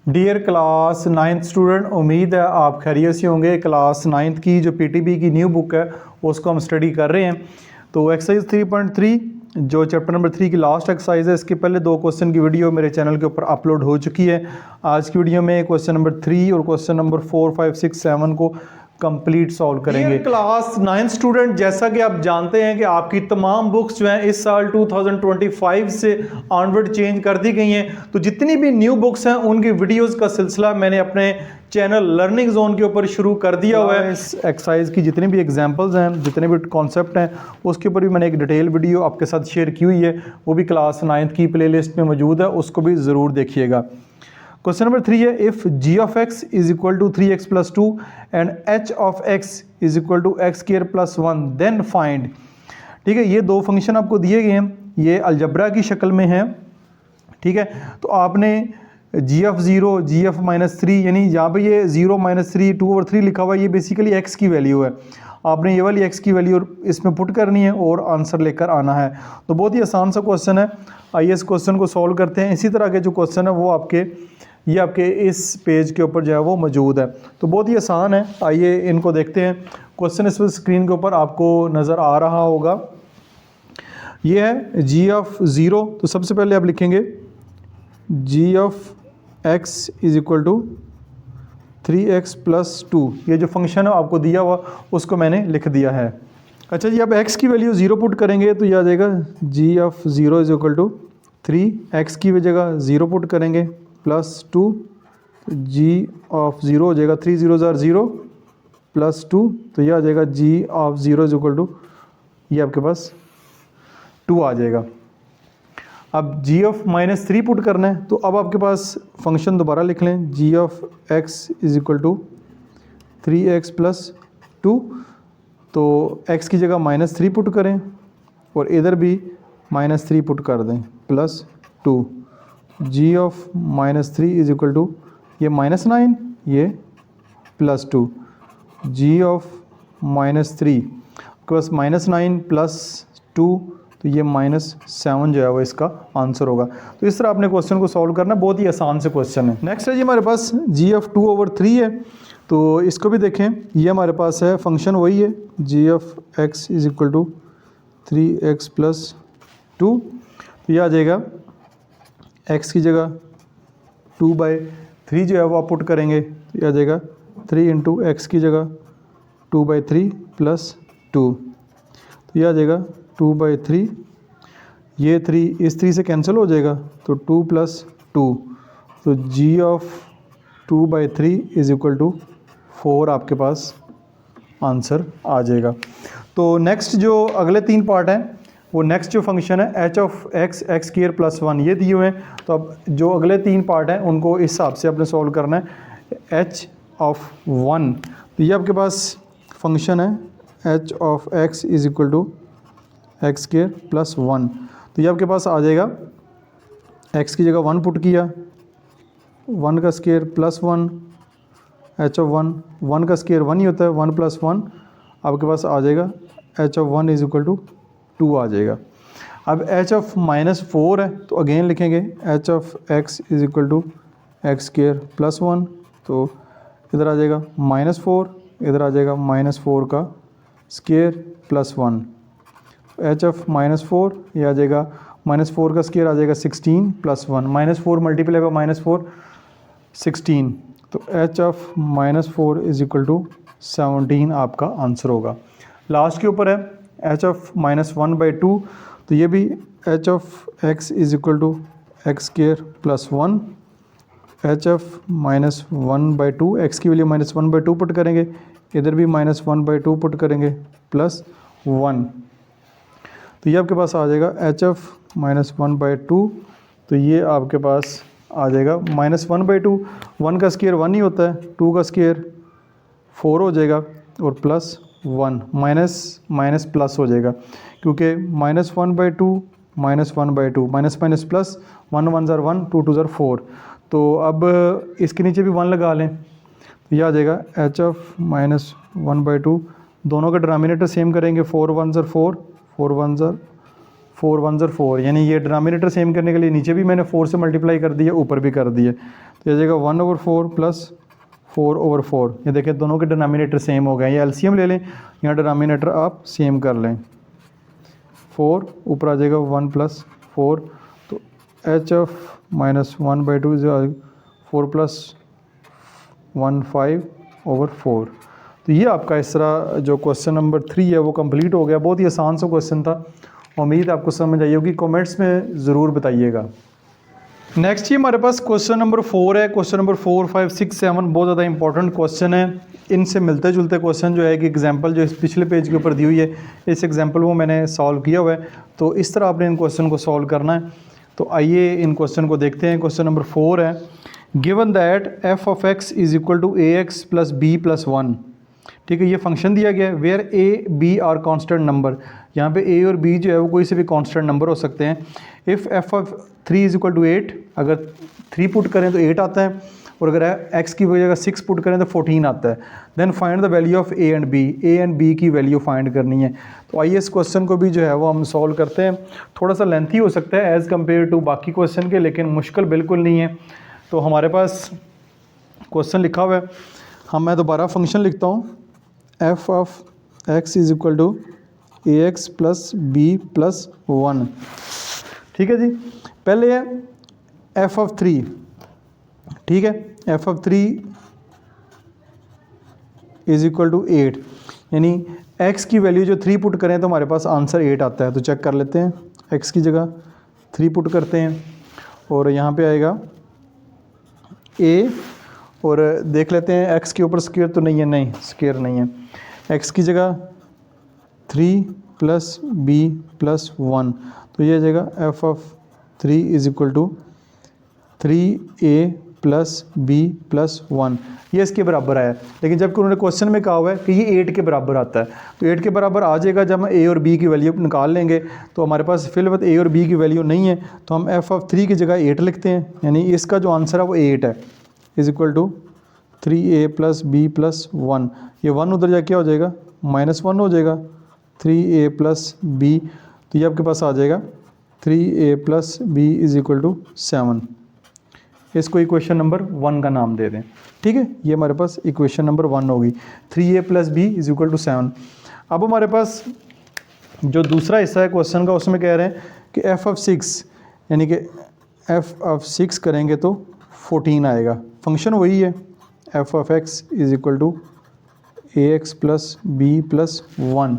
Dear class ninth student, उम्मीद है आप खैरियत से होंगे। क्लास नाइन्थ की जो पीटीबी की न्यू बुक है उसको हम स्टडी कर रहे हैं। तो एक्सरसाइज 3.3 जो चैप्टर नंबर 3 की लास्ट एक्सरसाइज है, इसके पहले 2 क्वेश्चन की वीडियो मेरे चैनल के ऊपर अपलोड हो चुकी है। आज की वीडियो में क्वेश्चन नंबर 3 और क्वेश्चन नंबर 4, 5, 6, 7 को कंप्लीट सॉल्व करेंगे। क्लास 9 स्टूडेंट, जैसा कि आप जानते हैं कि आपकी तमाम बुक्स जो हैं इस साल 2025 से ऑनवर्ड चेंज कर दी गई हैं। तो जितनी भी न्यू बुक्स हैं उनकी वीडियोस का सिलसिला मैंने अपने चैनल लर्निंग जोन के ऊपर शुरू कर दिया हुआ है। इस एक्सरसाइज की जितनी भी एग्जांपल्स हैं, जितने भी कॉन्सेप्ट हैं, उसके ऊपर भी मैंने एक डिटेल वीडियो आपके साथ शेयर की हुई है। वो भी क्लास 9 की प्लेलिस्ट में मौजूद है, उसको भी ज़रूर देखिएगा। क्वेश्चन नंबर 3 है, if G of x is equal to 3x plus 2 and H of x is equal to X square plus 1 then find. ठीक है, ये 2 फंक्शन आपको दिए गए हैं, ये अलजबरा की शक्ल में है। ठीक है, तो आपने जी ऑफ 0, जी ऑफ -3, यानी यहाँ पे ये 0, -3, 2/3 लिखा हुआ है, ये बेसिकली एक्स की वैल्यू है। आपने ये वाली एक्स की वैल्यू इसमें पुट करनी है और आंसर लेकर आना है। तो बहुत ही आसान सा क्वेश्चन है। आइए इस क्वेश्चन को सॉल्व करते हैं। इसी तरह के जो क्वेश्चन है वो आपके इस पेज के ऊपर जो है वो मौजूद है। तो बहुत ही आसान है, आइए इनको देखते हैं। क्वेश्चन इस स्क्रीन के ऊपर आपको नज़र आ रहा होगा। ये है जी ऑफ 0। तो सबसे पहले आप लिखेंगे g of x is equal to 3x plus 2। ये जो फंक्शन है आपको दिया हुआ उसको मैंने लिख दिया है। अच्छा जी, अब x की वैल्यू 0 पुट करेंगे तो ये आ जाएगा g of 0 is equal to 3, x की जगह 0 पुट करेंगे प्लस 2, जी ऑफ 0 हो जाएगा 3 0 ज़ार 0 प्लस 2, तो ये आ जाएगा g of 0 is equal to, ये आपके पास 2 आ जाएगा। अब जी ऑफ -3 पुट करना है, तो अब आपके पास फंक्शन दोबारा लिख लें, g of x is equal to 3x plus 2। तो x की जगह -3 पुट करें और इधर भी -3 पुट कर दें plus 2। G of -3 is equal to ये -9, ये प्लस 2। जी ऑफ -3 के पास -9 प्लस 2, तो ये -7 जो है वो इसका आंसर होगा। तो इस तरह आपने क्वेश्चन को सॉल्व करना, बहुत ही आसान से क्वेश्चन है। नेक्स्ट है जी हमारे पास जी ऑफ 2/3 है। तो इसको भी देखें, ये हमारे पास है फंक्शन वही है, g of x is equal to 3x plus 2। तो ये आ जाएगा x की जगह 2/3 जो है वो आप पुट करेंगे, तो ये आ जाएगा 3 इंटू एक्स की जगह 2/3 प्लस 2। तो ये आ जाएगा 2/3, ये 3 इस 3 से कैंसिल हो जाएगा, तो 2 प्लस 2। तो जी ऑफ 2/3 इज इक्वल टू 4 आपके पास आंसर आ जाएगा। तो नेक्स्ट जो अगले 3 पार्ट हैं, वो नेक्स्ट जो फंक्शन है H of x x square plus 1, ये दिए हुए हैं। तो अब जो अगले 3 पार्ट हैं उनको इस हिसाब से आपने सॉल्व करना है। एच ऑफ 1, तो ये आपके पास फंक्शन है H of x is equal to X square plus 1। तो ये आपके पास आ जाएगा, x की जगह 1 पुट किया, 1 का स्क्वायर प्लस 1, एच ऑफ 1 का स्क्वायर 1 ही होता है, 1 प्लस 1 आपके पास आ जाएगा, H of 1 is equal to 2 आ जाएगा। अब एच ऑफ -4 है, तो अगेन लिखेंगे H of x is equal to X square plus 1। तो इधर आ जाएगा -4, इधर आ जाएगा -4 का स्क्वायर प्लस 1। एच ऑफ -4 ये आ जाएगा, -4 का स्क्वायर आ जाएगा 16 प्लस 1, -4 मल्टीप्लाई बाय -4 16। तो H of -4 is equal to 17 आपका आंसर होगा। लास्ट के ऊपर है एच ऑफ -1/2। तो ये भी H of x is equal to X square plus 1। H of -1/2, एक्स की वैल्यू -1/2 पुट करेंगे, इधर भी -1/2 पुट करेंगे प्लस 1। तो ये आपके पास आ जाएगा एच ऑफ -1/2। तो ये आपके पास आ जाएगा -1/2, 1 का स्क्वायर 1 ही होता है, 2 का स्क्वायर 4 हो जाएगा और प्लस 1, माइनस प्लस हो जाएगा, क्योंकि -1/2 -1/2 माइनस माइनस प्लस, 1 1 ज़ार 1, 2 2 ज़ार 4। तो अब इसके नीचे भी 1 लगा लें, तो यह आ जाएगा एच ऑफ -1/2। दोनों का डिनोमिनेटर सेम करेंगे, 4 1 ज़ार 4, 4 1 ज़ार 4 1 ज़ार 4, यानी ये डिनोमिनेटर सेम करने के लिए नीचे भी मैंने 4 से मल्टीप्लाई कर दिया, ऊपर भी कर दिया। तो तो ये जाएगा 1/4 प्लस 4/4। ये देखें दोनों के डिनोमिनेटर सेम हो गए, ये एलसीएम ले लें, यहाँ डिनोमिनेटर आप सेम कर लें। 4 ऊपर आ जाएगा 1 + 4, तो HF -1/2 4 + 1 5/4। तो ये आपका इस तरह जो क्वेश्चन नंबर 3 है वो कंप्लीट हो गया। बहुत ही आसान सा क्वेश्चन था, उम्मीद आपको समझ आई होगी। कमेंट्स में ज़रूर बताइएगा। नेक्स्ट ही हमारे पास क्वेश्चन नंबर 4 है। क्वेश्चन नंबर 4, 5, 6, 7 बहुत ज़्यादा इंपॉर्टेंट क्वेश्चन है। इनसे मिलते जुलते क्वेश्चन जो है कि एग्जांपल जो इस पिछले पेज के ऊपर दी हुई है, इस एग्जांपल को मैंने सॉल्व किया हुआ है। तो इस तरह आपने इन क्वेश्चन को सॉल्व करना है। तो आइए इन क्वेश्चन को देखते हैं। क्वेश्चन नंबर 4 है, given that f(x) = ax + b + 1। ठीक है, ये फंक्शन दिया गया है where a, b are constant number. यहाँ पे a और b जो है वो कोई से भी कांस्टेंट नंबर हो सकते हैं। इफ़ f(3) = 8, अगर 3 पुट करें तो 8 आता है, और अगर x की जगह 6 पुट करें तो 14 आता है। Then find the value of a and b की वैल्यू फाइंड करनी है। तो आइए इस क्वेश्चन को भी जो है वो हम सॉल्व करते हैं। थोड़ा सा लेंथी हो सकता है एज़ कम्पेयर टू बाकी क्वेश्चन के, लेकिन मुश्किल बिल्कुल नहीं है। तो हमारे पास क्वेश्चन लिखा हुआ है, मैं दोबारा फंक्शन लिखता हूँ, f(x) = ax + b + 1। ठीक है जी, पहले है f(3), ठीक है, f(3) = 8, यानी x की वैल्यू जो 3 पुट करें तो हमारे पास आंसर 8 आता है। तो चेक कर लेते हैं, x की जगह 3 पुट करते हैं और यहाँ पे आएगा a, और देख लेते हैं x के ऊपर स्क्वायर तो नहीं है, नहीं स्क्वायर नहीं है। x की जगह 3 + b + 1, तो ये आ जाएगा f(3) = 3a + b + 1। ये इसके बराबर आया, लेकिन जबकि उन्होंने क्वेश्चन में कहा हुआ है कि ये 8 के बराबर आता है। तो 8 के बराबर आ जाएगा जब हम a और b की वैल्यू निकाल लेंगे। तो हमारे पास फिलवत a और b की वैल्यू नहीं है, तो हम f(3) की जगह 8 लिखते हैं, यानी इसका जो आंसर है वो 8 है, = 3a + b + 1। ये 1 उधर जाके क्या हो जाएगा, -1 हो जाएगा, 3a + b, तो ये आपके पास आ जाएगा 3a + b = 7। इसको इक्वेशन नंबर 1 का नाम दे दें। ठीक है, ये हमारे पास इक्वेशन नंबर 1 होगी, 3a + b = 7। अब हमारे पास जो दूसरा हिस्सा है क्वेश्चन का, उसमें कह रहे हैं कि f(6) यानी कि f(6) करेंगे तो 14 आएगा। फंक्शन वही है, f(x) = ax + b + 1,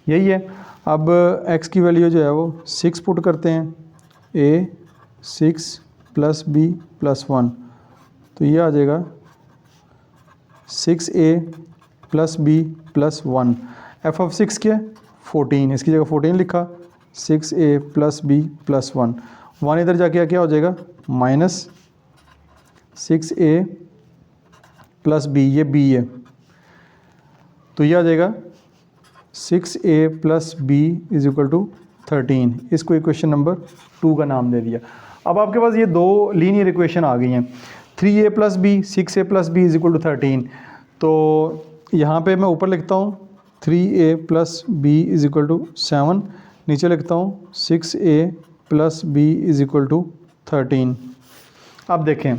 यही है। अब x की वैल्यू जो है वो 6 पुट करते हैं, a 6 + b + 1, तो ये आ जाएगा 6a + b + 1। f(6) क्या है, 14, इसकी जगह 14 लिखा, 6a + b + 1। 1 इधर जाके क्या हो जाएगा, -6a + b, ये b है, तो ये आ जाएगा 6a + b = 13। इसको इक्वेशन नंबर 2 का नाम दे दिया। अब आपके पास ये दो लीनियर इक्वेशन आ गई हैं, 3a + b, 6a + b = 13। तो यहाँ पे मैं ऊपर लिखता हूँ 3a + b = 7, नीचे लिखता हूँ 6a + b = 13। अब देखें,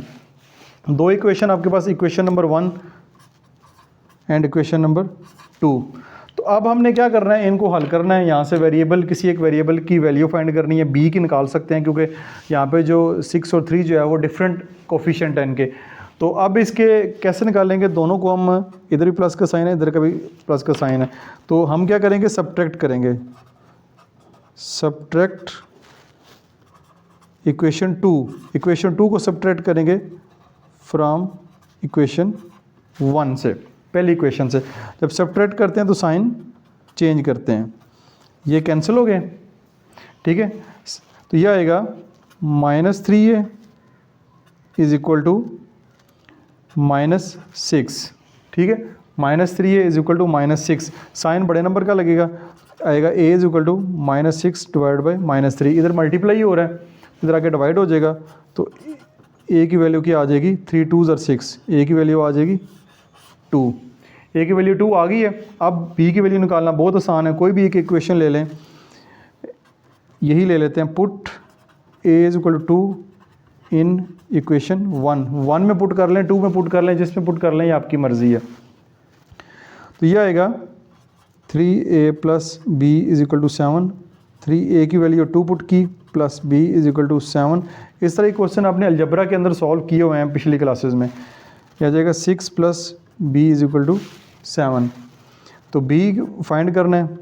दो इक्वेशन आपके पास, equation number 1 and equation number 2। तो अब हमने क्या करना है, इनको हल करना है। यहाँ से वेरिएबल, किसी एक वेरिएबल की वैल्यू फाइंड करनी है, b की निकाल सकते हैं, क्योंकि यहाँ पे जो 6 और 3 जो है वो डिफरेंट कोफिशिएंट है इनके। तो अब इसके कैसे निकालेंगे, दोनों को हम, इधर भी प्लस का साइन है, इधर का भी प्लस का साइन है, तो हम क्या करेंगे, सब्ट्रैक्ट करेंगे। सब्ट्रैक्ट इक्वेशन 2 को सब्ट्रैक्ट करेंगे फ्रॉम इक्वेशन 1 से, पहली इक्वेशन से। जब सब्ट्रैक्ट करते हैं तो साइन चेंज करते हैं, ये कैंसिल हो गए, ठीक है। तो ये आएगा -3a = -6, ठीक है, -3a = -6। साइन बड़े नंबर का लगेगा, आएगा a = -6 / -3, इधर मल्टीप्लाई हो रहा है, इधर आके डिवाइड हो जाएगा। तो a की वैल्यू क्या आ जाएगी, 3 2 = 6, a की वैल्यू आ जाएगी 2, a की वैल्यू 2 आ गई है। अब b की वैल्यू निकालना बहुत आसान है, कोई भी एक इक्वेशन ले लें, यही ले लेते हैं, पुट a = 2 इन इक्वेशन 1 में पुट कर लें, 2 में पुट कर लें, जिसमें पुट कर लें, ये आपकी मर्ज़ी है। तो ये आएगा 3a plus B is equal to 7, 3a की वैल्यू 2 पुट की plus b is equal to 7। इस तरह के क्वेश्चन आपने अलजबरा के अंदर सॉल्व किए हुए हैं पिछली क्लासेस में। यह आ जाएगा 6 plus b is equal to 7। तो b फाइंड करना है,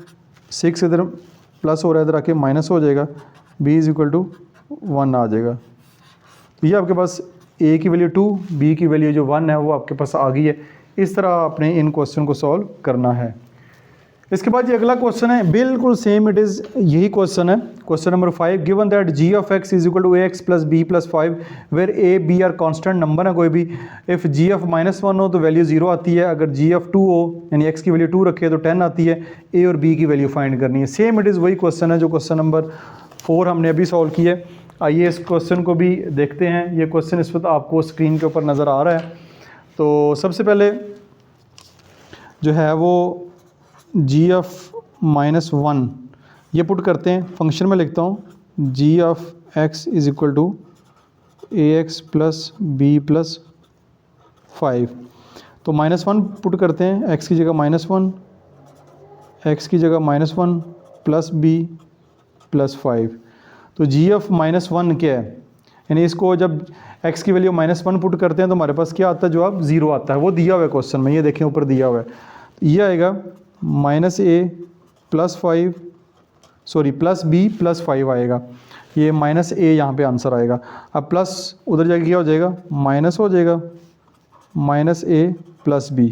6 इधर प्लस हो रहा है, इधर आके माइनस हो जाएगा, b इज़ इक्वल टू 1 आ जाएगा। तो ये आपके पास a की वैल्यू 2, b की वैल्यू जो 1 है वो आपके पास आ गई है। इस तरह आपने इन क्वेश्चन को सॉल्व करना है। इसके बाद ये अगला क्वेश्चन है, बिल्कुल सेम इट इज़ यही क्वेश्चन है। Question number 5, given that g of x is equal to ax plus b plus 5 where a b are constant number है कोई भी। इफ़ g ऑफ -1 हो तो वैल्यू 0 आती है, अगर g ऑफ 2 हो यानी x की वैल्यू 2 रखे तो 10 आती है। a और b की वैल्यू फाइंड करनी है। सेम इट इज़ वही क्वेश्चन है जो क्वेश्चन नंबर 4 हमने अभी सॉल्व किया है। आइए इस क्वेश्चन को भी देखते हैं। ये क्वेश्चन इस वक्त आपको स्क्रीन के ऊपर नज़र आ रहा है। तो सबसे पहले जो है वो g ऑफ -1 ये पुट करते हैं, फंक्शन में लिखता हूँ g of x is equal to ax plus b plus 5। तो -1 पुट करते हैं, x की जगह -1, x की जगह -1 प्लस b प्लस 5। तो g ऑफ -1 क्या है, यानी इसको जब x की वैल्यू -1 पुट करते हैं तो हमारे पास क्या आता है, जवाब 0 आता है। वो दिया हुआ है क्वेश्चन में, ये देखें ऊपर दिया हुआ है। ये आएगा -a plus 5 sorry plus b plus 5 आएगा। ये -a यहाँ पे आंसर आएगा। अब प्लस उधर जाके क्या हो जाएगा, माइनस हो जाएगा, -a प्लस b।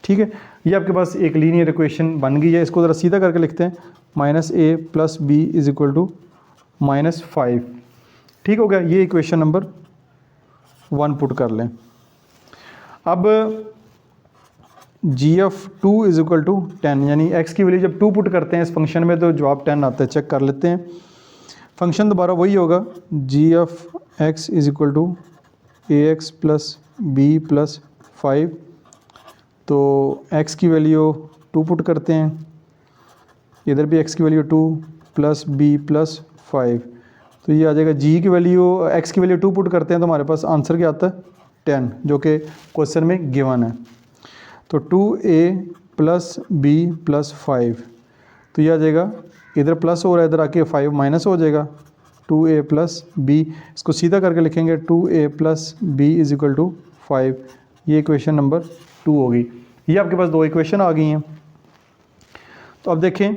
ठीक है, ये आपके पास एक लीनियर इक्वेशन बन गई है। इसको ज़रा सीधा करके लिखते हैं, -a plus b is equal to -5। ठीक हो गया, ये इक्वेशन नंबर 1 पुट कर लें। अब g of 2 is equal to 10, यानी x की वैल्यू जब 2 पुट करते हैं इस फंक्शन में तो जवाब 10 आता है। चेक कर लेते हैं, फंक्शन दोबारा वही होगा, g of x is equal to ax plus b plus 5। तो x की वैल्यू 2 पुट करते हैं, इधर भी x की वैल्यू 2 प्लस b प्लस 5। तो ये आ जाएगा g की वैल्यू, x की वैल्यू 2 पुट करते हैं तो हमारे पास आंसर क्या आता है 10, जो कि क्वेश्चन में गिवन है। तो 2a प्लस b प्लस 5, तो ये आ जाएगा, इधर प्लस हो रहा है, इधर आके 5 माइनस हो जाएगा, 2a प्लस b। इसको सीधा करके लिखेंगे 2a plus b is equal to 5। ये इक्वेशन नंबर 2 होगी। ये आपके पास 2 इक्वेशन आ गई हैं। तो अब देखें,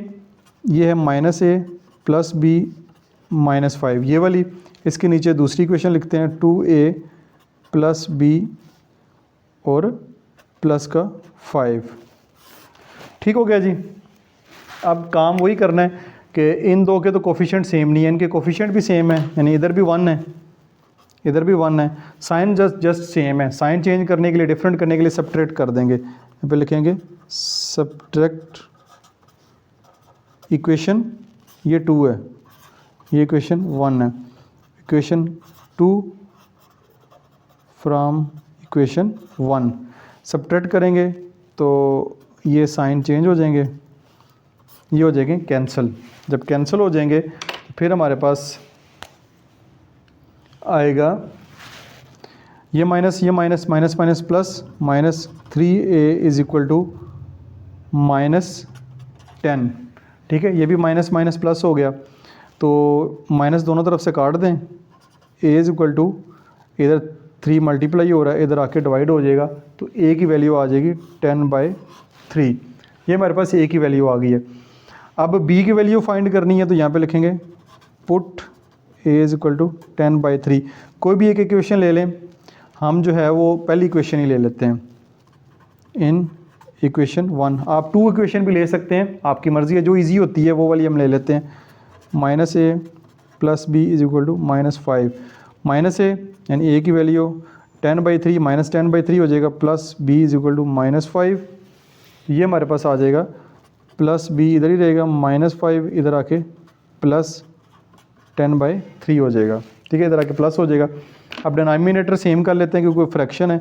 ये है -a प्लस b माइनस 5, ये वाली। इसके नीचे दूसरी इक्वेशन लिखते हैं, 2a प्लस b और प्लस का 5। ठीक हो गया जी। अब काम वही करना है कि इन दो के तो कोफिशिएंट सेम नहीं है, इनके कोफिशिएंट भी सेम है, यानी इधर भी 1 है, इधर भी 1 है, साइन जस्ट सेम है। साइन चेंज करने के लिए, डिफरेंट करने के लिए सब्ट्रैक्ट कर देंगे। यहाँ पे लिखेंगे सब्ट्रैक्ट इक्वेशन, ये 2 है, ये इक्वेशन 1 है, इक्वेशन 2 फ्रॉम इक्वेशन 1। सब्ट्रैक्ट करेंगे तो ये साइन चेंज हो जाएंगे, ये हो जाएंगे कैंसिल। जब कैंसिल हो जाएंगे तो फिर हमारे पास आएगा ये माइनस, ये minus, minus minus plus, -3a is equal to -10। ठीक है, ये भी माइनस माइनस प्लस हो गया, तो माइनस दोनों तरफ से काट दें। a इज़ इक्वल टू, इधर 3 मल्टीप्लाई हो रहा है, इधर आके डिवाइड हो जाएगा, तो a की वैल्यू आ जाएगी 10/3। ये हमारे पास a की वैल्यू आ गई है। अब b की वैल्यू फाइंड करनी है, तो यहाँ पे लिखेंगे put a is equal to 10/3। कोई भी एक इक्वेशन ले लें, हम जो है वो पहली इक्वेशन ही ले लेते हैं, इन इक्वेशन 1। आप 2 इक्वेशन भी ले सकते हैं, आपकी मर्ज़ी है, जो ईजी होती है वो वाली हम ले लेते हैं। -a plus b is equal to -5, -a यानी a की वैल्यू 10/3 -10/3 हो जाएगा, plus b is equal to -5। ये हमारे पास आ जाएगा, प्लस b इधर ही रहेगा, -5 इधर आके प्लस 10/3 हो जाएगा। ठीक है, इधर आके प्लस हो जाएगा। अब डिनोमिनेटर सेम कर लेते हैं क्योंकि फ्रैक्शन है,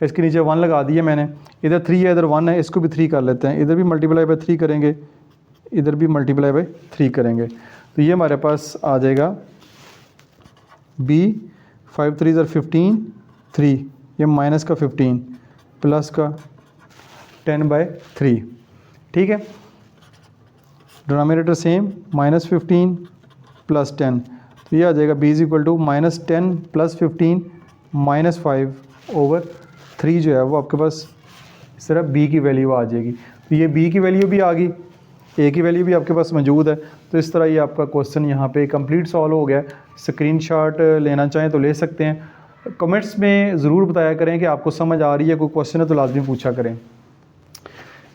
इसके नीचे 1 लगा दिया मैंने, इधर 3 है, इधर 1 है, इसको भी 3 कर लेते हैं। इधर भी मल्टीप्लाई बाई 3 करेंगे, इधर भी मल्टीप्लाई बाई 3 करेंगे, तो ये हमारे पास आ जाएगा b 5 3 ज़र 15 3, ये माइनस का 15 प्लस का 10/3, ठीक है। डिनोमिनेटर सेम, -15 प्लस 10, तो ये आ जाएगा b is equal to -10 plus 15 -5/3 जो है वो आपके पास इस तरह b की वैल्यू आ जाएगी। तो ये b की वैल्यू भी आ गई, a की वैल्यू भी आपके पास मौजूद है। तो इस तरह ये आपका क्वेश्चन यहाँ पे कंप्लीट सॉल्व हो गया। स्क्रीनशॉट लेना चाहें तो ले सकते हैं। कमेंट्स में ज़रूर बताया करें कि आपको समझ आ रही है, कोई क्वेश्चन है तो लाजमी पूछा करें।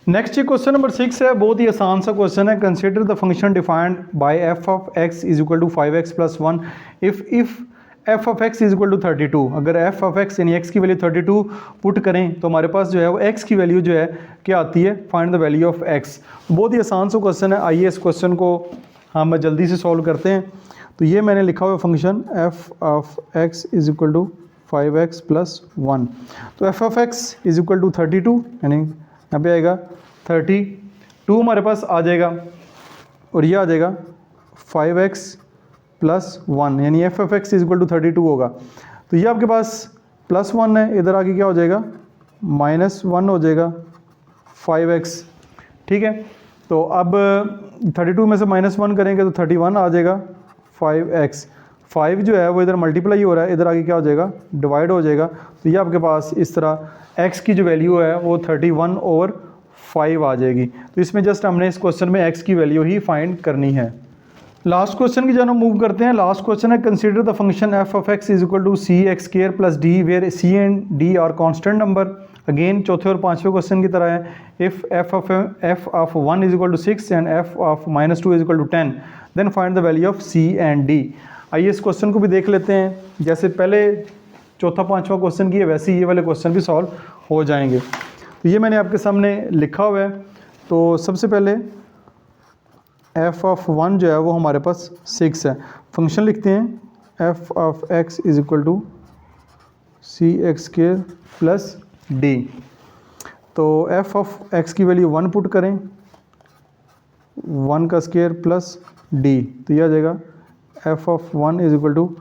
नेक्स्ट ये क्वेश्चन नंबर 6 है, बहुत ही आसान सा क्वेश्चन है। Consider the function defined by f of x is equal to 5x plus 1 if f of x is equal to 32। अगर f ऑफ x यानी x की वैल्यू 32 पुट करें तो हमारे पास जो है वो x की वैल्यू जो है क्या आती है, find the value of x। बहुत ही आसान सा क्वेश्चन है। आइए इस क्वेश्चन को हम जल्दी से सॉल्व करते हैं। तो ये मैंने लिखा हुआ function f of x is equal to 5x plus 1। तो f of x is equal to 32, यानी यहाँ पे आएगा 32 हमारे पास आ जाएगा, और ये आ जाएगा 5x प्लस 1, यानी f of x is equal to 32 होगा। तो ये आपके पास प्लस 1 है, इधर आगे क्या हो जाएगा, -1 हो जाएगा 5x, ठीक है। तो अब 32 में से -1 करेंगे तो 31 आ जाएगा 5x। 5 जो है वो इधर मल्टीप्लाई हो रहा है, इधर आगे क्या हो जाएगा, डिवाइड हो जाएगा। तो ये आपके पास इस तरह x की जो वैल्यू है वो 31/5 आ जाएगी। तो इसमें जस्ट हमने इस क्वेश्चन में x की वैल्यू ही फाइंड करनी है। लास्ट क्वेश्चन की जब हम मूव करते हैं, लास्ट क्वेश्चन है consider the function f of x is equal to cx² plus d where c and d are constant number. Again चौथे और पांचवें क्वेश्चन की तरह है। If f of 1 is equal to 6 and f of -2 is equal to 10 then find the value of c and d। आइए इस question को भी देख लेते हैं। जैसे पहले चौथा पांचवा क्वेश्चन की है वैसे ये वाले क्वेश्चन भी सॉल्व हो जाएंगे। तो ये मैंने आपके सामने लिखा हुआ है। तो सबसे पहले f ऑफ 1 जो है वो हमारे पास 6 है। फंक्शन लिखते हैं f of x is equal to cx² plus d। तो f ऑफ x की वैल्यू 1 पुट करें, 1 का स्क्वायर प्लस d, तो यह आ जाएगा f of 1 is equal to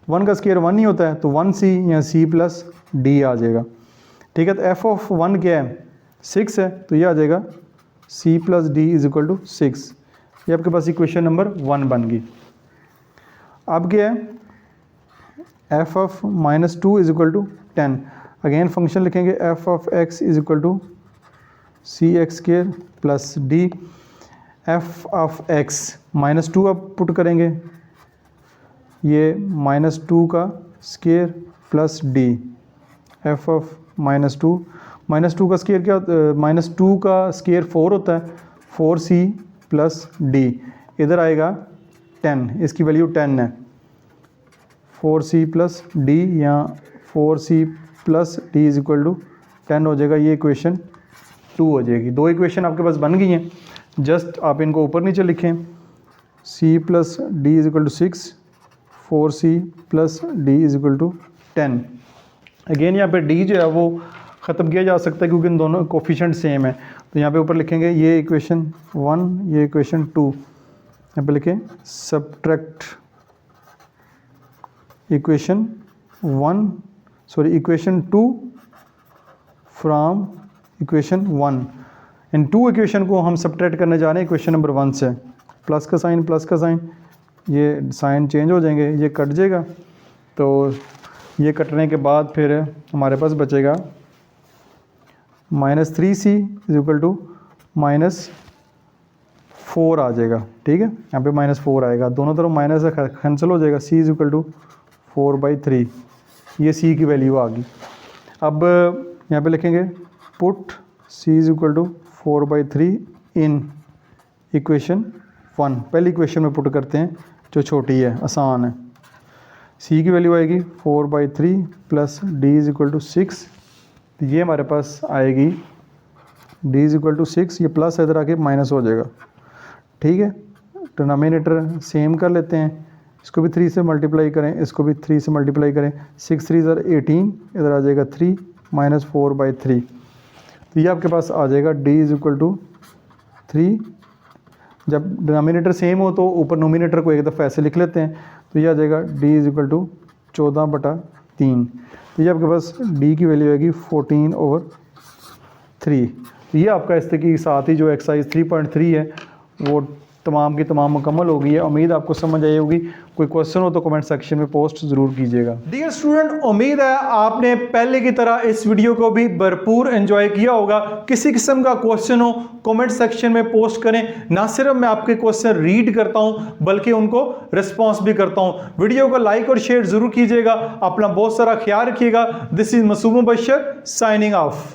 1 का स्क्वायर 1 ही होता है तो 1c या c प्लस d आ जाएगा, ठीक है। तो f ऑफ 1 क्या है, 6 है, तो यह आ जाएगा c plus d is equal to 6। ये आपके पास इक्वेशन नंबर 1 बन गई। अब क्या है, f of -2 is equal to 10। Again function लिखेंगे f of x is equal to cx² plus d। f of x -2 अब पुट करेंगे, ये -2 का square plus d। f of -2 का स्क्वायर क्या, -2 का स्क्वायर 4 होता है, 4c प्लस d। इधर आएगा 10, इसकी वैल्यू 10 है, 4c प्लस d या 4c plus d is equal to 10 हो जाएगा। ये इक्वेशन 2 हो जाएगी। दो इक्वेशन आपके पास बन गई हैं, जस्ट आप इनको ऊपर नीचे लिखें। c plus d is equal to 6, 4c plus d is equal to 10। Again यहाँ पे d जो है वो ख़त्म किया जा सकता है क्योंकि इन दोनों कोफिशिएंट सेम है। तो यहाँ पे ऊपर लिखेंगे ये इक्वेशन 1, ये इक्वेशन 2। यहाँ पे लिखें subtract equation 2 from equation 1। In 2 equation को हम सब्ट्रैक्ट करने जा रहे हैं इक्वेशन नंबर 1 से। प्लस का साइन, ये साइन चेंज हो जाएंगे, ये कट जाएगा। तो ये कटने के बाद फिर हमारे पास बचेगा -3c इज इक्वल टू -4 आ जाएगा, ठीक है। यहाँ पे -4 आएगा, दोनों तरफ माइनस कैंसिल हो जाएगा। c इज इक्वल टू 4/3, ये c की वैल्यू आ गई। अब यहाँ पे लिखेंगे put c is equal to 4/3 in equation 1। पहली इक्वेशन में पुट करते हैं जो छोटी है, आसान है। c की वैल्यू आएगी 4/3 plus d is equal to 6। ये हमारे पास आएगी d इज इक्वल टू 6, ये प्लस इधर आके माइनस हो जाएगा, ठीक है। डिनोमिनेटर सेम कर लेते हैं, इसको भी 3 से मल्टीप्लाई करें, इसको भी 3 से मल्टीप्लाई करें। 6 3 ज़र 18, इधर आ जाएगा 3 -4/3। तो ये आपके पास आ जाएगा d इज इक्वल टू 3। जब डिनोमिनेटर सेम हो तो ऊपर नोमिनेटर को एक दफ़ा ऐसे लिख लेते हैं, तो ये आ जाएगा d इज इक्वल टू 14/3। तो ये आपके पास डी की वैल्यू आएगी 14/3। तो ये आपका इस के साथ ही जो एक्सरसाइज 3.3 है वो तमाम की तमाम मुकम्मल हो गई है। उम्मीद आपको समझ आई होगी। कोई क्वेश्चन हो तो कमेंट सेक्शन में पोस्ट ज़रूर कीजिएगा। डियर स्टूडेंट, उम्मीद है आपने पहले की तरह इस वीडियो को भी भरपूर एंजॉय किया होगा। किसी किस्म का क्वेश्चन हो कमेंट सेक्शन में पोस्ट करें। ना सिर्फ मैं आपके क्वेश्चन रीड करता हूं बल्कि उनको रिस्पॉन्स भी करता हूं। वीडियो को लाइक और शेयर ज़रूर कीजिएगा। अपना बहुत सारा ख्याल रखिएगा। This is Masoom Bashar signing of.